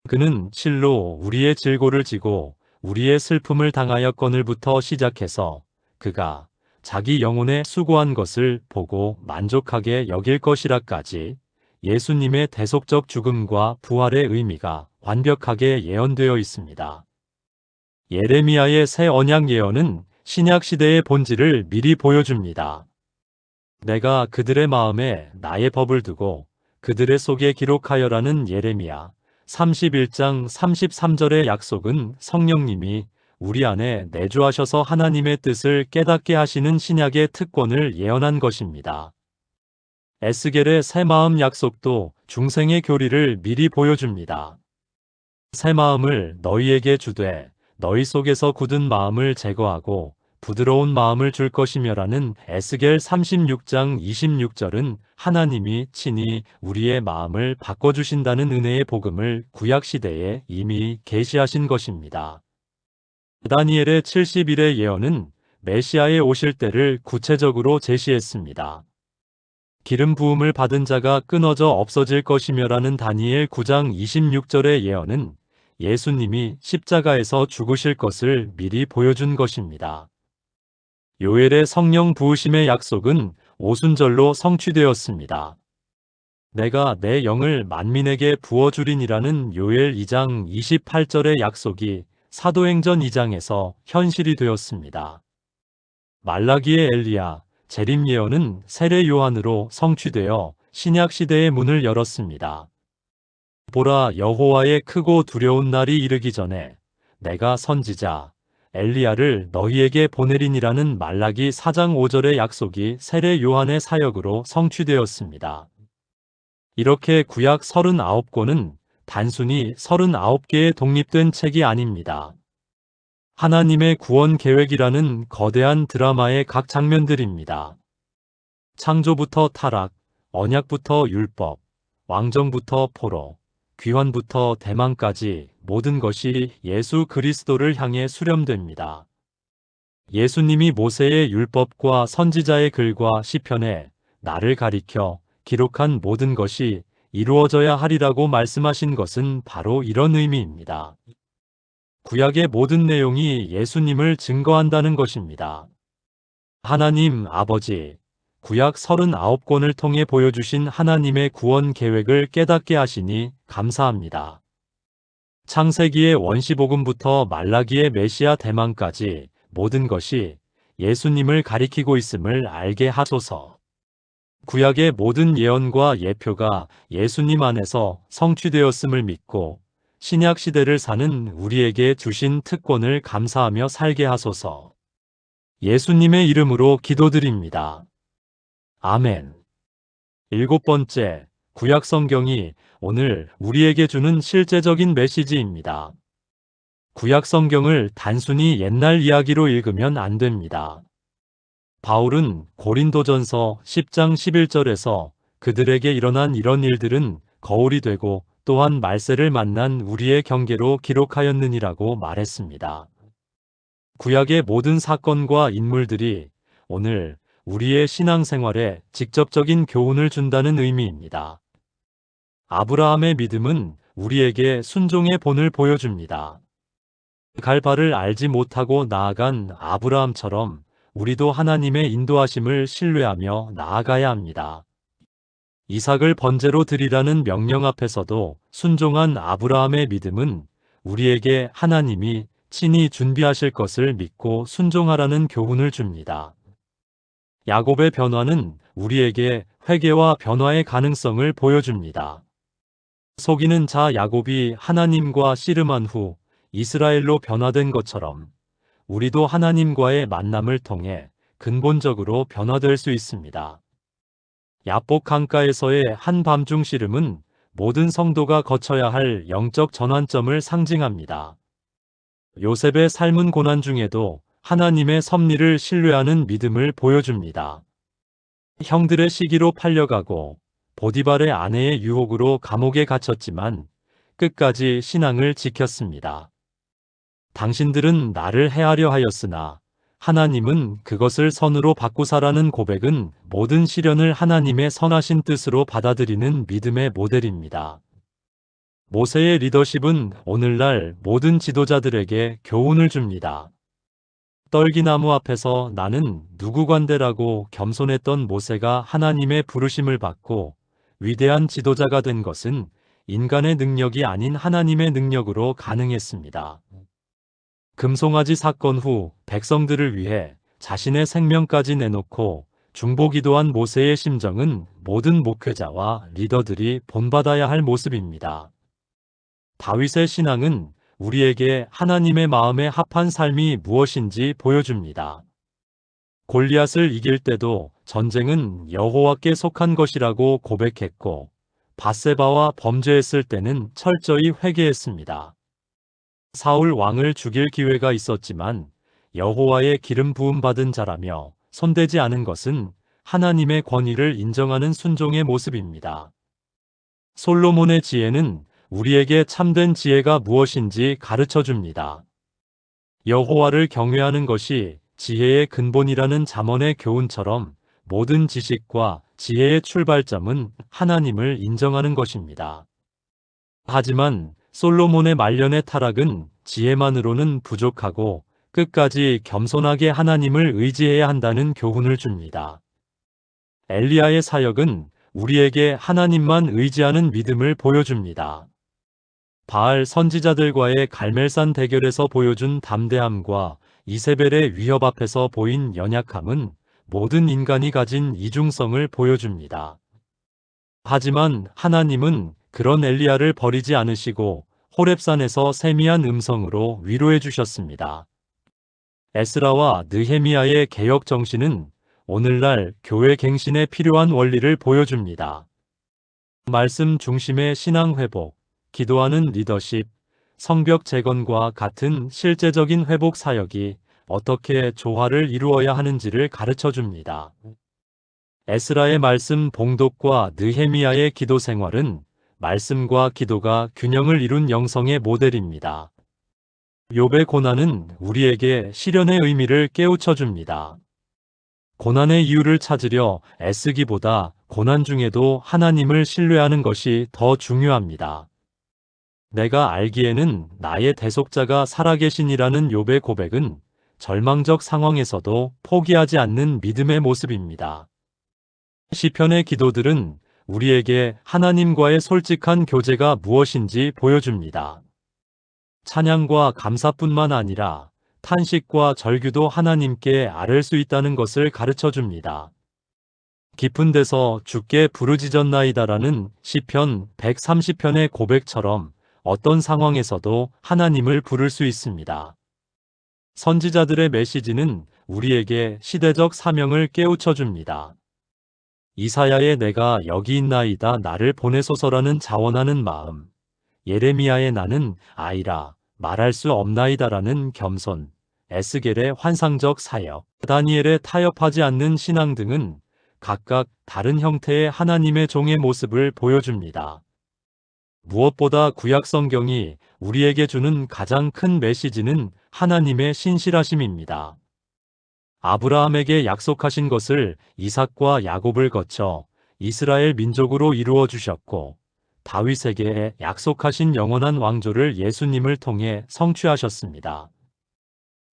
그는 실로 우리의 질고를 지고 우리의 슬픔을 당하였거늘부터 시작해서 그가 자기 영혼에 수고한 것을 보고 만족하게 여길 것이라까지 예수님의 대속적 죽음과 부활의 의미가 완벽하게 예언되어 있습니다. 예레미야의 새 언약 예언은 신약 시대의 본질을 미리 보여줍니다. 내가 그들의 마음에 나의 법을 두고 그들의 속에 기록하여라는 예레미야 31장 33절의 약속은 성령님이 우리 안에 내주하셔서 하나님의 뜻을 깨닫게 하시는 신약의 특권을 예언한 것입니다. 에스겔의 새 마음 약속도 중생의 교리를 미리 보여줍니다. 새 마음을 너희에게 주되 너희 속에서 굳은 마음을 제거하고 부드러운 마음을 줄 것이며라는 에스겔 36장 26절은 하나님이 친히 우리의 마음을 바꿔주신다는 은혜의 복음을 구약시대에 이미 계시하신 것입니다. 다니엘의 70일의 예언은 메시아의 오실 때를 구체적으로 제시했습니다. 기름 부음을 받은 자가 끊어져 없어질 것이며라는 다니엘 9장 26절의 예언은 예수님이 십자가에서 죽으실 것을 미리 보여준 것입니다. 요엘의 성령 부으심의 약속은 오순절로 성취되었습니다. 내가 내 영을 만민에게 부어주리니라는 요엘 2장 28절의 약속이 사도행전 2장에서 현실이 되었습니다. 말라기의 엘리야, 재림 예언은 세례 요한으로 성취되어 신약 시대의 문을 열었습니다. 보라, 여호와의 크고 두려운 날이 이르기 전에 내가 선지자 엘리야를 너희에게 보내리니라는 말라기 4장 5절의 약속이 세례 요한의 사역으로 성취되었습니다. 이렇게 구약 39권은 단순히 39개의 독립된 책이 아닙니다. 하나님의 구원 계획이라는 거대한 드라마의 각 장면들입니다. 창조부터 타락, 언약부터 율법, 왕정부터 포로, 귀환부터 대망까지 모든 것이 예수 그리스도를 향해 수렴됩니다. 예수님이 모세의 율법과 선지자의 글과 시편에 나를 가리켜 기록한 모든 것이 이루어져야 하리라고 말씀하신 것은 바로 이런 의미입니다. 구약의 모든 내용이 예수님을 증거한다는 것입니다. 하나님 아버지, 구약 39권을 통해 보여주신 하나님의 구원 계획을 깨닫게 하시니 감사합니다. 창세기의 원시복음부터 말라기의 메시아 대망까지 모든 것이 예수님을 가리키고 있음을 알게 하소서. 구약의 모든 예언과 예표가 예수님 안에서 성취되었음을 믿고 신약 시대를 사는 우리에게 주신 특권을 감사하며 살게 하소서. 예수님의 이름으로 기도드립니다. 아멘. 7번째, 구약 성경이 오늘 우리에게 주는 실제적인 메시지입니다. 구약 성경을 단순히 옛날 이야기로 읽으면 안 됩니다. 바울은 고린도전서 10장 11절에서 그들에게 일어난 이런 일들은 거울이 되고 또한 말세를 만난 우리의 경계로 기록하였느니라고 말했습니다. 구약의 모든 사건과 인물들이 오늘 우리의 신앙생활에 직접적인 교훈을 준다는 의미입니다. 아브라함의 믿음은 우리에게 순종의 본을 보여줍니다. 갈 바를 알지 못하고 나아간 아브라함처럼 우리도 하나님의 인도하심을 신뢰하며 나아가야 합니다. 이삭을 번제로 드리라는 명령 앞에서도 순종한 아브라함의 믿음은 우리에게 하나님이 친히 준비하실 것을 믿고 순종하라는 교훈을 줍니다. 야곱의 변화는 우리에게 회개와 변화의 가능성을 보여줍니다. 속이는 자 야곱이 하나님과 씨름한 후 이스라엘로 변화된 것처럼 우리도 하나님과의 만남을 통해 근본적으로 변화될 수 있습니다. 야복 강가에서의 한밤중 씨름은 모든 성도가 거쳐야 할 영적 전환점을 상징합니다. 요셉의 삶은 고난 중에도 하나님의 섭리를 신뢰하는 믿음을 보여줍니다. 형들의 시기로 팔려가고 보디발의 아내의 유혹으로 감옥에 갇혔지만 끝까지 신앙을 지켰습니다. 당신들은 나를 해하려 하였으나 하나님은 그것을 선으로 바꾸사라는 고백은 모든 시련을 하나님의 선하신 뜻으로 받아들이는 믿음의 모델입니다. 모세의 리더십은 오늘날 모든 지도자들에게 교훈을 줍니다. 떨기나무 앞에서 나는 누구관대라고 겸손했던 모세가 하나님의 부르심을 받고 위대한 지도자가 된 것은 인간의 능력이 아닌 하나님의 능력으로 가능했습니다. 금송아지 사건 후 백성들을 위해 자신의 생명까지 내놓고 중보기도한 모세의 심정은 모든 목회자와 리더들이 본받아야 할 모습입니다. 다윗의 신앙은 우리에게 하나님의 마음에 합한 삶이 무엇인지 보여줍니다. 골리앗을 이길 때도 전쟁은 여호와께 속한 것이라고 고백했고 밧세바와 범죄했을 때는 철저히 회개했습니다. 사울 왕을 죽일 기회가 있었지만 여호와의 기름 부음 받은 자라며 손대지 않은 것은 하나님의 권위를 인정하는 순종의 모습입니다. 솔로몬의 지혜는 우리에게 참된 지혜가 무엇인지 가르쳐 줍니다. 여호와를 경외하는 것이 지혜의 근본이라는 잠언의 교훈처럼 모든 지식과 지혜의 출발점은 하나님을 인정하는 것입니다. 하지만 솔로몬의 말년의 타락은 지혜만으로는 부족하고 끝까지 겸손하게 하나님을 의지해야 한다는 교훈을 줍니다. 엘리야의 사역은 우리에게 하나님만 의지하는 믿음을 보여줍니다. 바알 선지자들과의 갈멜산 대결에서 보여준 담대함과 이세벨의 위협 앞에서 보인 연약함은 모든 인간이 가진 이중성을 보여줍니다. 하지만 하나님은 그런 엘리야를 버리지 않으시고 호렙산에서 세미한 음성으로 위로해 주셨습니다. 에스라와 느헤미야의 개혁 정신은 오늘날 교회 갱신에 필요한 원리를 보여줍니다. 말씀 중심의 신앙 회복, 기도하는 리더십, 성벽 재건과 같은 실제적인 회복 사역이 어떻게 조화를 이루어야 하는지를 가르쳐 줍니다. 에스라의 말씀 봉독과 느헤미야의 기도 생활은 말씀과 기도가 균형을 이룬 영성의 모델입니다. 욥의 고난은 우리에게 시련의 의미를 깨우쳐 줍니다. 고난의 이유를 찾으려 애쓰기보다 고난 중에도 하나님을 신뢰하는 것이 더 중요합니다. 내가 알기에는 나의 대속자가 살아계시니라는 욥의 고백은 절망적 상황에서도 포기하지 않는 믿음의 모습입니다. 시편의 기도들은 우리에게 하나님과의 솔직한 교제가 무엇인지 보여줍니다. 찬양과 감사뿐만 아니라 탄식과 절규도 하나님께 아뢰 수 있다는 것을 가르쳐 줍니다. 깊은 데서 주께 부르짖었나이다라는 시편 130편의 고백처럼 어떤 상황에서도 하나님을 부를 수 있습니다. 선지자들의 메시지는 우리에게 시대적 사명을 깨우쳐 줍니다. 이사야의 내가 여기 있나이다 나를 보내소서라는 자원하는 마음, 예레미야의 나는 아이라 말할 수 없나이다라는 겸손, 에스겔의 환상적 사역, 다니엘의 타협하지 않는 신앙 등은 각각 다른 형태의 하나님의 종의 모습을 보여줍니다. 무엇보다 구약 성경이 우리에게 주는 가장 큰 메시지는 하나님의 신실하심입니다. 아브라함에게 약속하신 것을 이삭과 야곱을 거쳐 이스라엘 민족으로 이루어 주셨고, 다윗에게 약속하신 영원한 왕조를 예수님을 통해 성취하셨습니다.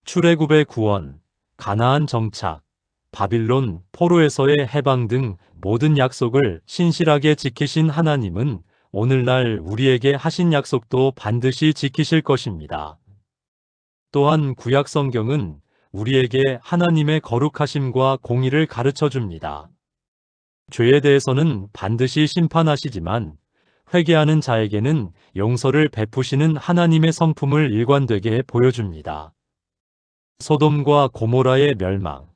출애굽의 구원, 가나안 정착, 바빌론 포로에서의 해방 등 모든 약속을 신실하게 지키신 하나님은 오늘날 우리에게 하신 약속도 반드시 지키실 것입니다. 또한 구약 성경은 우리에게 하나님의 거룩하심과 공의를 가르쳐 줍니다. 죄에 대해서는 반드시 심판하시지만 회개하는 자에게는 용서를 베푸시는 하나님의 성품을 일관되게 보여줍니다. 소돔과 고모라의 멸망,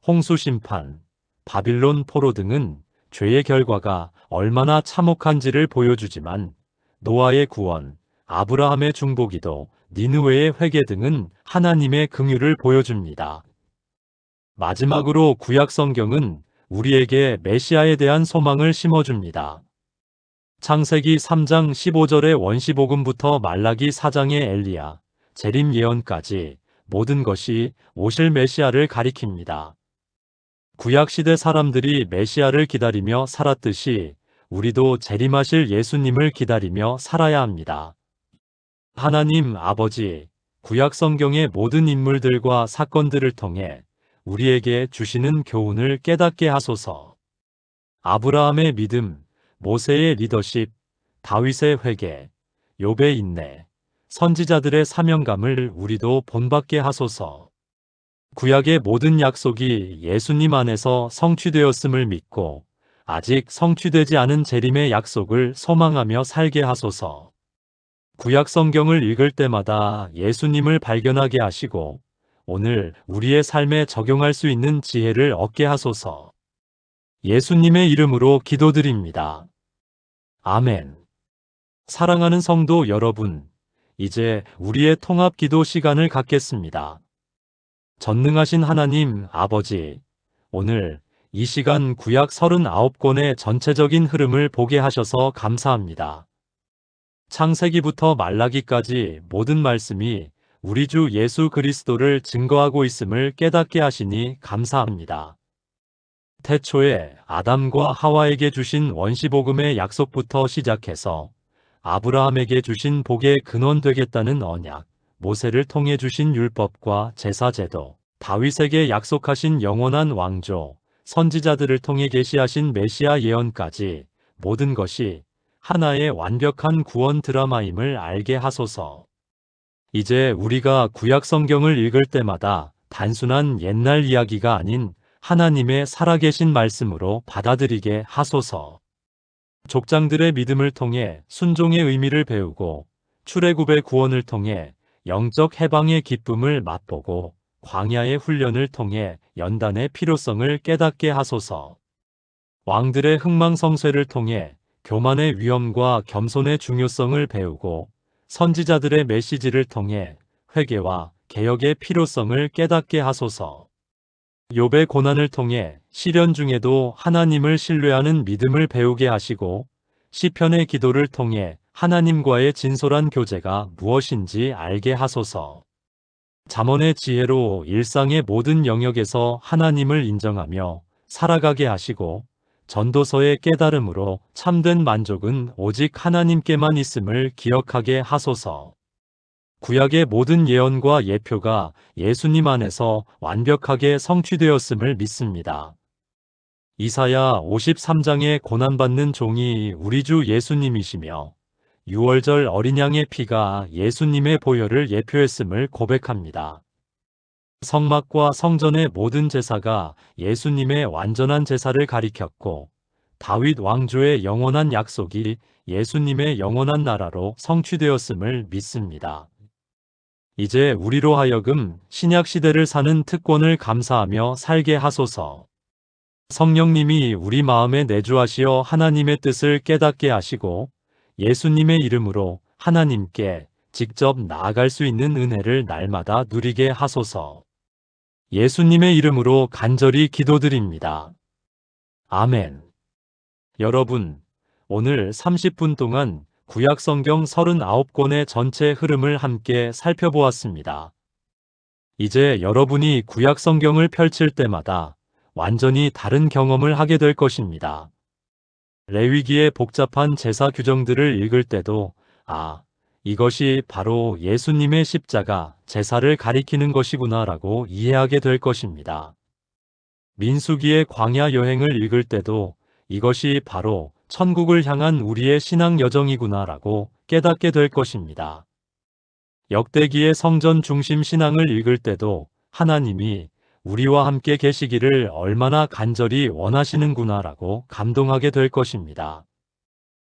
홍수 심판, 바빌론 포로 등은 죄의 결과가 얼마나 참혹한지를 보여주지만 노아의 구원, 아브라함의 중보기도, 니느웨의 회개 등은 하나님의 긍휼을 보여줍니다. 마지막으로 구약 성경은 우리에게 메시아에 대한 소망을 심어줍니다. 창세기 3장 15절의 원시복음부터 말라기 4장의 엘리야, 재림 예언까지 모든 것이 오실 메시아를 가리킵니다. 구약시대 사람들이 메시아를 기다리며 살았듯이 우리도 재림하실 예수님을 기다리며 살아야 합니다. 하나님 아버지, 구약 성경의 모든 인물들과 사건들을 통해 우리에게 주시는 교훈을 깨닫게 하소서. 아브라함의 믿음, 모세의 리더십, 다윗의 회개, 욥의 인내, 선지자들의 사명감을 우리도 본받게 하소서. 구약의 모든 약속이 예수님 안에서 성취되었음을 믿고 아직 성취되지 않은 재림의 약속을 소망하며 살게 하소서. 구약 성경을 읽을 때마다 예수님을 발견하게 하시고 오늘 우리의 삶에 적용할 수 있는 지혜를 얻게 하소서. 예수님의 이름으로 기도드립니다. 아멘. 사랑하는 성도 여러분, 이제 우리의 통합 기도 시간을 갖겠습니다. 전능하신 하나님 아버지, 오늘 이 시간 구약 39권의 전체적인 흐름을 보게 하셔서 감사합니다. 창세기부터 말라기까지 모든 말씀이 우리 주 예수 그리스도를 증거하고 있음을 깨닫게 하시니 감사합니다. 태초에 아담과 하와에게 주신 원시복음의 약속부터 시작해서 아브라함에게 주신 복의 근원 되겠다는 언약, 모세를 통해 주신 율법과 제사제도, 다윗에게 약속하신 영원한 왕조, 선지자들을 통해 계시하신 메시아 예언까지 모든 것이 하나의 완벽한 구원 드라마임을 알게 하소서. 이제 우리가 구약 성경을 읽을 때마다 단순한 옛날 이야기가 아닌 하나님의 살아계신 말씀으로 받아들이게 하소서. 족장들의 믿음을 통해 순종의 의미를 배우고 출애굽의 구원을 통해 영적 해방의 기쁨을 맛보고 광야의 훈련을 통해 연단의 필요성을 깨닫게 하소서. 왕들의 흥망성쇠를 통해 교만의 위험과 겸손의 중요성을 배우고 선지자들의 메시지를 통해 회개와 개혁의 필요성을 깨닫게 하소서. 욥의 고난을 통해 시련 중에도 하나님을 신뢰하는 믿음을 배우게 하시고 시편의 기도를 통해 하나님과의 진솔한 교제가 무엇인지 알게 하소서. 잠언의 지혜로 일상의 모든 영역에서 하나님을 인정하며 살아가게 하시고 전도서의 깨달음으로 참된 만족은 오직 하나님께만 있음을 기억하게 하소서. 구약의 모든 예언과 예표가 예수님 안에서 완벽하게 성취되었음을 믿습니다. 이사야 53장에 고난받는 종이 우리 주 예수님이시며 유월절 어린 양의 피가 예수님의 보혈을 예표했음을 고백합니다. 성막과 성전의 모든 제사가 예수님의 완전한 제사를 가리켰고 다윗 왕조의 영원한 약속이 예수님의 영원한 나라로 성취되었음을 믿습니다. 이제 우리로 하여금 신약 시대를 사는 특권을 감사하며 살게 하소서. 성령님이 우리 마음에 내주하시어 하나님의 뜻을 깨닫게 하시고 예수님의 이름으로 하나님께 직접 나아갈 수 있는 은혜를 날마다 누리게 하소서. 예수님의 이름으로 간절히 기도드립니다. 아멘. 여러분, 오늘 30분 동안 구약 성경 39권의 전체 흐름을 함께 살펴보았습니다. 이제 여러분이 구약 성경을 펼칠 때마다 완전히 다른 경험을 하게 될 것입니다. 레위기의 복잡한 제사 규정들을 읽을 때도 이것이 바로 예수님의 십자가 제사를 가리키는 것이구나라고 이해하게 될 것입니다. 민수기의 광야 여행을 읽을 때도 이것이 바로 천국을 향한 우리의 신앙 여정이구나라고 깨닫게 될 것입니다. 역대기의 성전 중심 신앙을 읽을 때도 하나님이 우리와 함께 계시기를 얼마나 간절히 원하시는구나라고 감동하게 될 것입니다.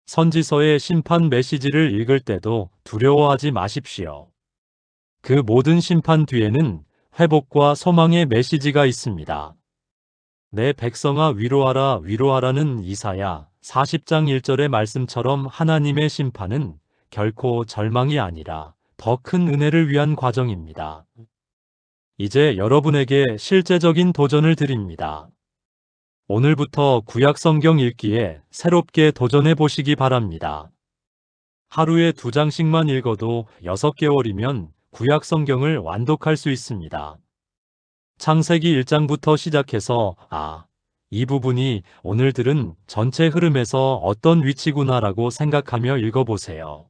선지서의 심판 메시지를 읽을 때도 두려워하지 마십시오. 그 모든 심판 뒤에는 회복과 소망의 메시지가 있습니다. 내 백성아 위로하라 위로하라는 이사야 40장 1절의 말씀처럼 하나님의 심판은 결코 절망이 아니라 더 큰 은혜를 위한 과정입니다. 이제 여러분에게 실제적인 도전을 드립니다. 오늘부터 구약 성경 읽기에 새롭게 도전해 보시기 바랍니다. 하루에 2장씩만 읽어도 6개월이면 구약 성경을 완독할 수 있습니다. 창세기 1장부터 시작해서 이 부분이 오늘 들은 전체 흐름에서 어떤 위치구나라고 생각하며 읽어보세요.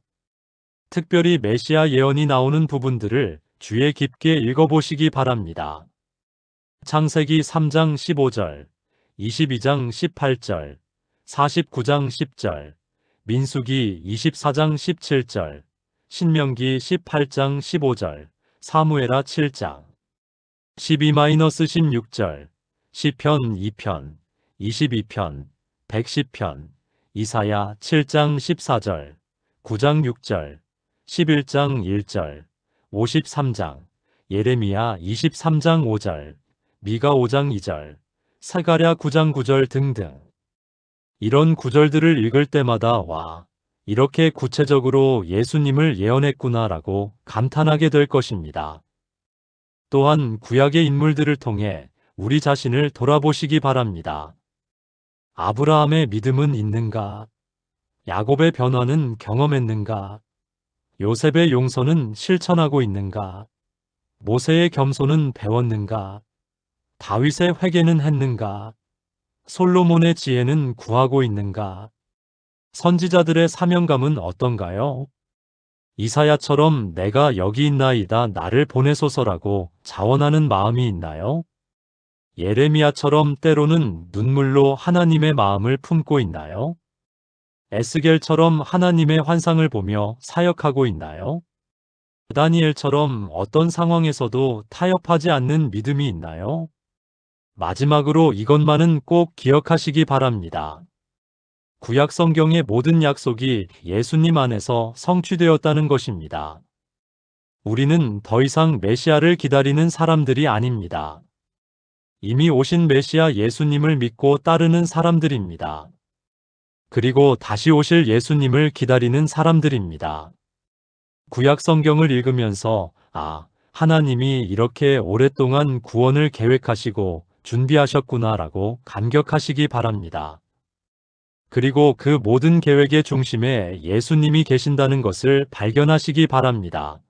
특별히 메시아 예언이 나오는 부분들을 주의 깊게 읽어보시기 바랍니다. 창세기 3장 15절, 22장 18절, 49장 10절, 민수기 24장 17절, 신명기 18장 15절, 사무엘하 7장, 12-16절, 시편 2편, 22편, 110편, 이사야 7장 14절, 9장 6절, 11장 1절, 53장, 예레미야 23장 5절, 미가 5장 2절, 스가랴 9장 9절 등등. 이런 구절들을 읽을 때마다 이렇게 구체적으로 예수님을 예언했구나라고 감탄하게 될 것입니다. 또한 구약의 인물들을 통해 우리 자신을 돌아보시기 바랍니다. 아브라함의 믿음은 있는가? 야곱의 변화는 경험했는가? 요셉의 용서는 실천하고 있는가? 모세의 겸손은 배웠는가? 다윗의 회개는 했는가? 솔로몬의 지혜는 구하고 있는가? 선지자들의 사명감은 어떤가요? 이사야처럼 내가 여기 있나이다 나를 보내소서라고 자원하는 마음이 있나요? 예레미야처럼 때로는 눈물로 하나님의 마음을 품고 있나요? 에스겔처럼 하나님의 환상을 보며 사역하고 있나요? 다니엘처럼 어떤 상황에서도 타협하지 않는 믿음이 있나요? 마지막으로 이것만은 꼭 기억하시기 바랍니다. 구약 성경의 모든 약속이 예수님 안에서 성취되었다는 것입니다. 우리는 더 이상 메시아를 기다리는 사람들이 아닙니다. 이미 오신 메시아 예수님을 믿고 따르는 사람들입니다. 그리고 다시 오실 예수님을 기다리는 사람들입니다. 구약 성경을 읽으면서 하나님이 이렇게 오랫동안 구원을 계획하시고 준비하셨구나라고 감격하시기 바랍니다. 그리고 그 모든 계획의 중심에 예수님이 계신다는 것을 발견하시기 바랍니다.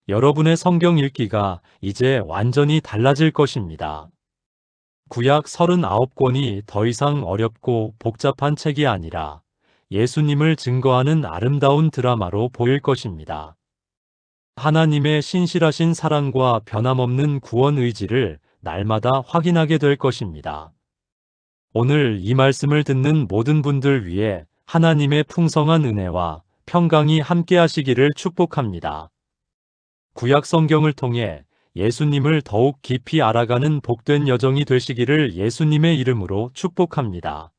여러분의 성경 읽기가 이제 완전히 달라질 것입니다. 구약 39권이 더 이상 어렵고 복잡한 책이 아니라 예수님을 증거하는 아름다운 드라마로 보일 것입니다. 하나님의 신실하신 사랑과 변함없는 구원 의지를 날마다 확인하게 될 것입니다. 오늘 이 말씀을 듣는 모든 분들 위해 하나님의 풍성한 은혜와 평강이 함께하시기를 축복합니다. 구약 성경을 통해 예수님을 더욱 깊이 알아가는 복된 여정이 되시기를 예수님의 이름으로 축복합니다.